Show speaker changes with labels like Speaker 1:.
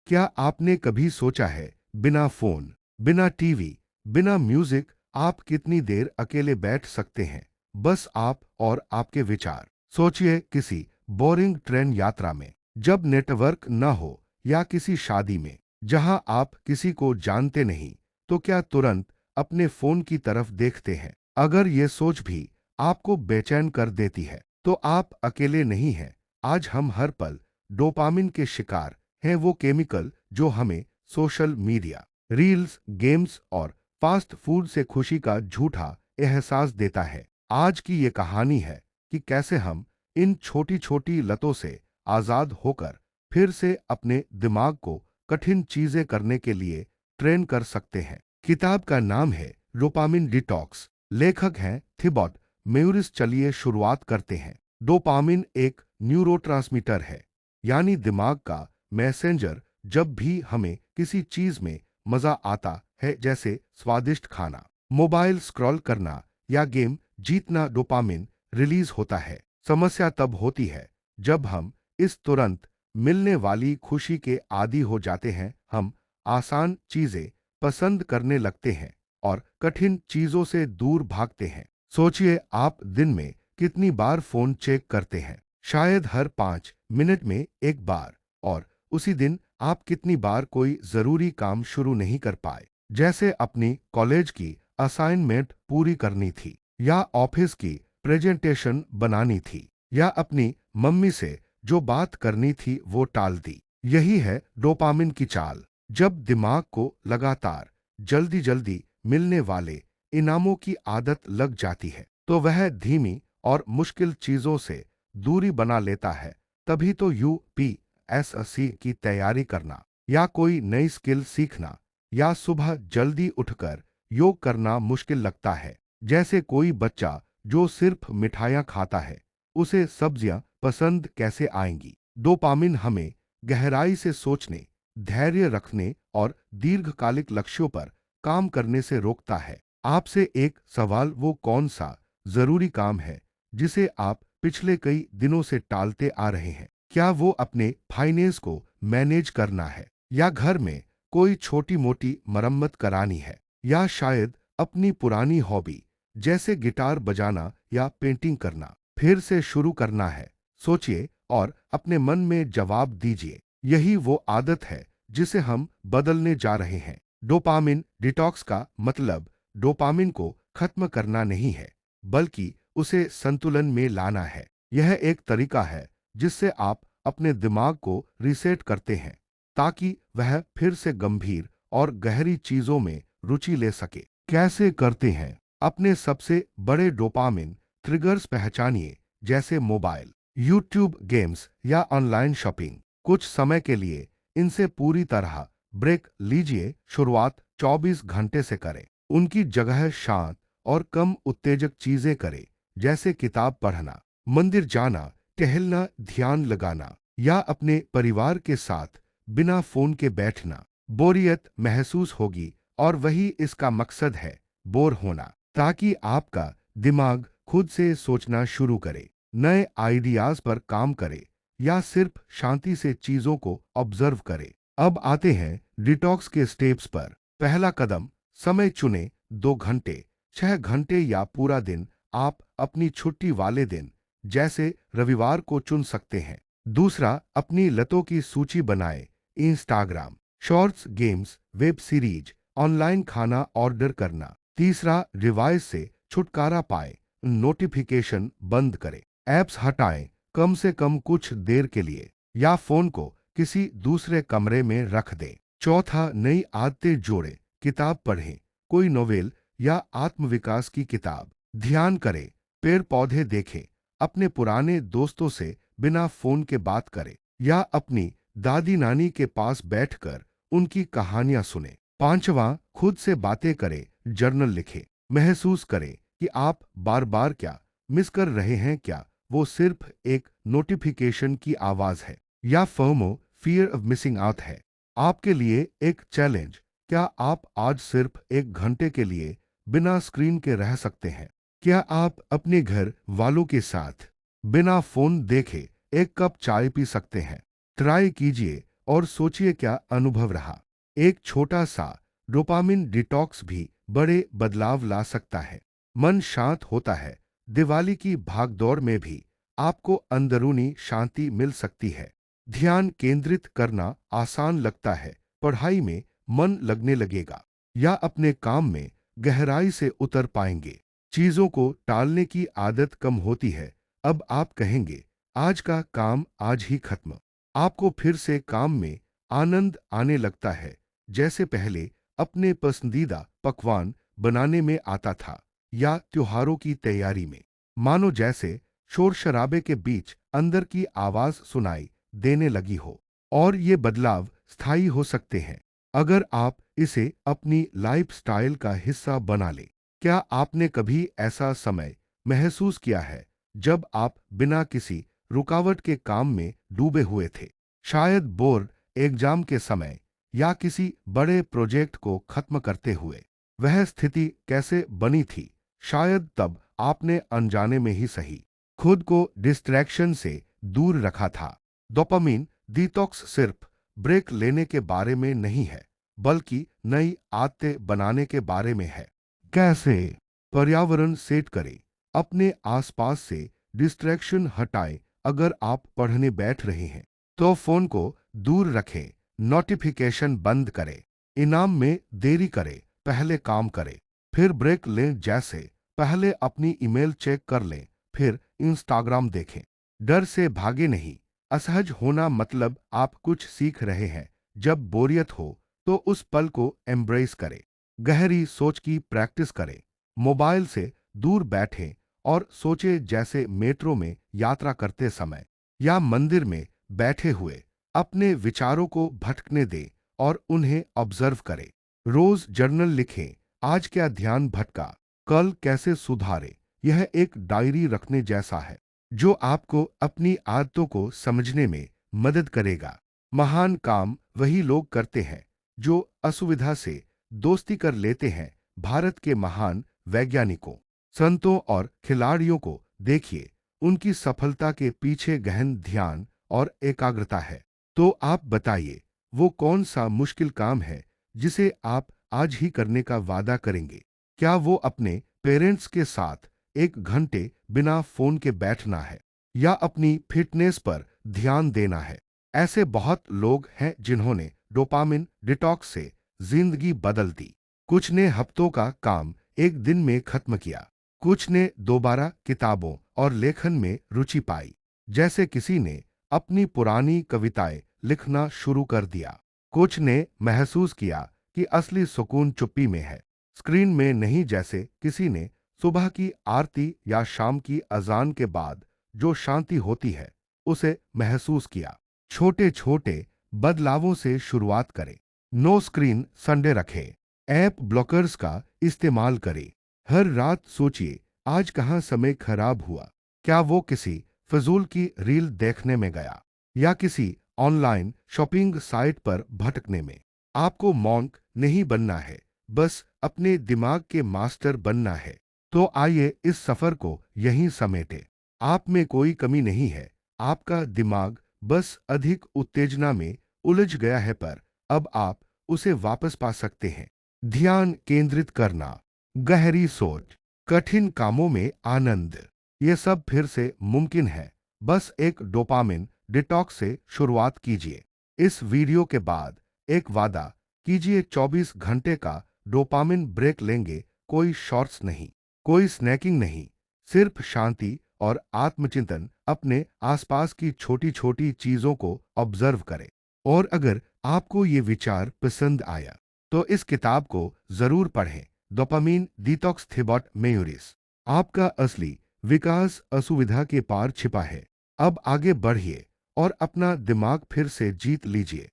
Speaker 1: क्या आपने कभी सोचा है, बिना फोन, बिना टीवी, बिना म्यूजिक आप कितनी देर अकेले बैठ सकते हैं? बस आप और आपके विचार। सोचिए किसी बोरिंग ट्रेन यात्रा में, जब नेटवर्क न हो, या किसी शादी में जहां आप किसी को जानते नहीं, तो क्या तुरंत अपने फोन की तरफ देखते हैं? अगर ये सोच भी आपको बेचैन कर देती है, तो आप अकेले नहीं हैं। आज हम हर पल डोपामिन के शिकार हैं, वो केमिकल जो हमें सोशल मीडिया, रील्स, गेम्स और फास्ट फूड से खुशी का झूठा एहसास देता है। आज की ये कहानी है कि कैसे हम इन छोटी छोटी लतों से आजाद होकर फिर से अपने दिमाग को कठिन चीजें करने के लिए ट्रेन कर सकते हैं। किताब का नाम है डोपामिन डिटॉक्स। लेखक हैं थिबॉट मेयूरिस। चलिए शुरुआत करते हैं। डोपामिन एक न्यूरोट्रांसमीटर है, यानी दिमाग का मैसेंजर। जब भी हमें किसी चीज में मजा आता है, जैसे स्वादिष्ट खाना, मोबाइल स्क्रॉल करना या गेम जीतना, डोपामिन रिलीज होता है। समस्या तब होती है जब हम इस तुरंत मिलने वाली खुशी के आदी हो जाते हैं। हम आसान चीजें पसंद करने लगते हैं और कठिन चीजों से दूर भागते हैं। सोचिए, आप दिन में कितनी बार फोन चेक करते हैं? शायद हर 5 मिनट में एक बार। और उसी दिन आप कितनी बार कोई जरूरी काम शुरू नहीं कर पाए, जैसे अपनी कॉलेज की असाइनमेंट पूरी करनी थी, या ऑफिस की प्रेजेंटेशन बनानी थी, या अपनी मम्मी से जो बात करनी थी वो टाल दी। यही है डोपामिन की चाल। जब दिमाग को लगातार जल्दी जल्दी मिलने वाले इनामों की आदत लग जाती है, तो वह धीमी और मुश्किल चीजों से दूरी बना लेता है। तभी तो यूपीएससी की तैयारी करना, या कोई नई स्किल सीखना, या सुबह जल्दी उठकर योग करना मुश्किल लगता है। जैसे कोई बच्चा जो सिर्फ मिठाइयाँ खाता है, उसे सब्जियां पसंद कैसे आएंगी? डोपामिन हमें गहराई से सोचने, धैर्य रखने और दीर्घकालिक लक्ष्यों पर काम करने से रोकता है। आपसे एक सवाल, वो कौन सा जरूरी काम है जिसे आप पिछले कई दिनों से टालते आ रहे हैं? क्या वो अपने फाइनेंस को मैनेज करना है, या घर में कोई छोटी मोटी मरम्मत करानी है, या शायद अपनी पुरानी हॉबी जैसे गिटार बजाना या पेंटिंग करना फिर से शुरू करना है? सोचिए और अपने मन में जवाब दीजिए। यही वो आदत है जिसे हम बदलने जा रहे हैं। डोपामिन डिटॉक्स का मतलब डोपामिन को खत्म करना नहीं है, बल्कि उसे संतुलन में लाना है। यह एक तरीका है जिससे आप अपने दिमाग को रीसेट करते हैं, ताकि वह फिर से गंभीर और गहरी चीजों में रुचि ले सके। कैसे करते हैं? अपने सबसे बड़े डोपामिन ट्रिगर्स पहचानिए, जैसे मोबाइल, यूट्यूब, गेम्स या ऑनलाइन शॉपिंग। कुछ समय के लिए इनसे पूरी तरह ब्रेक लीजिए। शुरुआत 24 घंटे से करें। उनकी जगह शांत और कम उत्तेजक चीजें करें, जैसे किताब पढ़ना, मंदिर जाना, टहलना, ध्यान लगाना, या अपने परिवार के साथ बिना फोन के बैठना। बोरियत महसूस होगी, और वही इसका मकसद है, बोर होना, ताकि आपका दिमाग खुद से सोचना शुरू करे, नए आइडियाज पर काम करे, या सिर्फ शांति से चीजों को ऑब्जर्व करे। अब आते हैं डिटॉक्स के स्टेप्स पर। पहला कदम, समय चुने। 2 घंटे, 6 घंटे या पूरा दिन आप अपनी छुट्टी वाले दिन, जैसे रविवार को चुन सकते हैं। दूसरा, अपनी लतों की सूची बनाएं। Instagram, shorts, games, web series, online खाना ऑर्डर करना। तीसरा, डिवाइस से छुटकारा पाए। नोटिफिकेशन बंद करें, ऐप्स हटाएं, कम से कम कुछ देर के लिए, या फोन को किसी दूसरे कमरे में रख दें। चौथा, नई आदतें जोड़ें। किताब पढ़ें, कोई नोवेल या आत्मविकास की किताब। ध्यान करें, पेड़ पौधे देखें, अपने पुराने दोस्तों से बिना फोन के बात करें, या अपनी दादी नानी के पास बैठकर उनकी कहानियां सुने। पांचवा, खुद से बातें करें, जर्नल लिखें। महसूस करें कि आप बार बार क्या मिस कर रहे हैं। क्या वो सिर्फ एक नोटिफिकेशन की आवाज है, या FOMO, fear of missing out है? आपके लिए एक चैलेंज, क्या आप आज सिर्फ 1 घंटे के लिए बिना स्क्रीन के रह सकते हैं? क्या आप अपने घर वालों के साथ बिना फोन देखे एक कप चाय पी सकते हैं? ट्राई कीजिए और सोचिए क्या अनुभव रहा। एक छोटा सा डोपामिन डिटॉक्स भी बड़े बदलाव ला सकता है। मन शांत होता है। दिवाली की भागदौड़ में भी आपको अंदरूनी शांति मिल सकती है। ध्यान केंद्रित करना आसान लगता है। पढ़ाई में मन लगने लगेगा या अपने काम में गहराई से उतर पाएंगे। चीजों को टालने की आदत कम होती है। अब आप कहेंगे आज का काम आज ही खत्म। आपको फिर से काम में आनंद आने लगता है, जैसे पहले अपने पसंदीदा पकवान बनाने में आता था या त्योहारों की तैयारी में। मानो जैसे शोर शराबे के बीच अंदर की आवाज सुनाई देने लगी हो। और ये बदलाव स्थायी हो सकते हैं अगर आप इसे अपनी लाइफस्टाइल का हिस्सा बना लें। क्या आपने कभी ऐसा समय महसूस किया है जब आप बिना किसी रुकावट के काम में डूबे हुए थे? शायद बोर्ड एग्जाम के समय या किसी बड़े प्रोजेक्ट को खत्म करते हुए। वह स्थिति कैसे बनी थी? शायद तब आपने अनजाने में ही सही खुद को डिस्ट्रैक्शन से दूर रखा था। डोपामिन डिटॉक्स सिर्फ ब्रेक लेने के बारे में नहीं है, बल्कि नई आदतें बनाने के बारे में है। कैसे? पर्यावरण सेट करें। अपने आसपास से डिस्ट्रैक्शन हटाएं। अगर आप पढ़ने बैठ रहे हैं तो फोन को दूर रखें। नोटिफिकेशन बंद करें। इनाम में देरी करें। पहले काम करें, फिर ब्रेक लें। जैसे पहले अपनी ईमेल चेक कर लें, फिर इंस्टाग्राम देखें। डर से भागे नहीं। असहज होना मतलब आप कुछ सीख रहे हैं। जब बोरियत हो तो उस पल को एम्ब्रेस करें। गहरी सोच की प्रैक्टिस करें। मोबाइल से दूर बैठें और सोचें, जैसे मेट्रो में यात्रा करते समय या मंदिर में बैठे हुए। अपने विचारों को भटकने दें और उन्हें ऑब्जर्व करें। रोज जर्नल लिखें। आज क्या ध्यान भटका, कल कैसे सुधारें। यह एक डायरी रखने जैसा है जो आपको अपनी आदतों को समझने में मदद करेगा। महान काम वही लोग करते हैं जो असुविधा से दोस्ती कर लेते हैं। भारत के महान वैज्ञानिकों, संतों और खिलाड़ियों को देखिए। उनकी सफलता के पीछे गहन ध्यान और एकाग्रता है। तो आप बताइए, वो कौन सा मुश्किल काम है जिसे आप आज ही करने का वादा करेंगे? क्या वो अपने पेरेंट्स के साथ 1 घंटे बिना फोन के बैठना है या अपनी फिटनेस पर ध्यान देना है? ऐसे बहुत लोग हैं जिन्होंने डोपामिन डिटॉक्स से जिंदगी बदल दी। कुछ ने हफ्तों का काम एक दिन में खत्म किया। कुछ ने दोबारा किताबों और लेखन में रुचि पाई। जैसे किसी ने अपनी पुरानी कविताएं लिखना शुरू कर दिया। कुछ ने महसूस किया कि असली सुकून चुप्पी में है, स्क्रीन में नहीं। जैसे किसी ने सुबह की आरती या शाम की अजान के बाद जो शांति होती है उसे महसूस किया। छोटे छोटे बदलावों से शुरुआत करें। नो स्क्रीन संडे रखें। ऐप ब्लॉकर्स का इस्तेमाल करें। हर रात सोचिए, आज कहाँ समय खराब हुआ। क्या वो किसी फजूल की रील देखने में गया या किसी ऑनलाइन शॉपिंग साइट पर भटकने में? आपको मॉन्क नहीं बनना है, बस अपने दिमाग के मास्टर बनना है। तो आइए इस सफर को यहीं समेटे। आप में कोई कमी नहीं है, आपका दिमाग बस अधिक उत्तेजना में उलझ गया है, पर अब आप उसे वापस पा सकते हैं। ध्यान केंद्रित करना, गहरी सोच, कठिन कामों में आनंद, ये सब फिर से मुमकिन है। बस एक डोपामिन डिटॉक्स से शुरुआत कीजिए। इस वीडियो के बाद एक वादा कीजिए, 24 घंटे का डोपामिन ब्रेक लेंगे। कोई शॉर्ट्स नहीं, कोई स्नैकिंग नहीं, सिर्फ शांति और आत्मचिंतन। अपने आसपास की छोटी छोटी चीजों को ऑब्जर्व करें। और अगर आपको ये विचार पसंद आया तो इस किताब को जरूर पढ़ें। Dopamine detox Thibaut Meurisse. आपका असली विकास असुविधा के पार छिपा है। अब आगे बढ़िए और अपना दिमाग फिर से जीत लीजिए।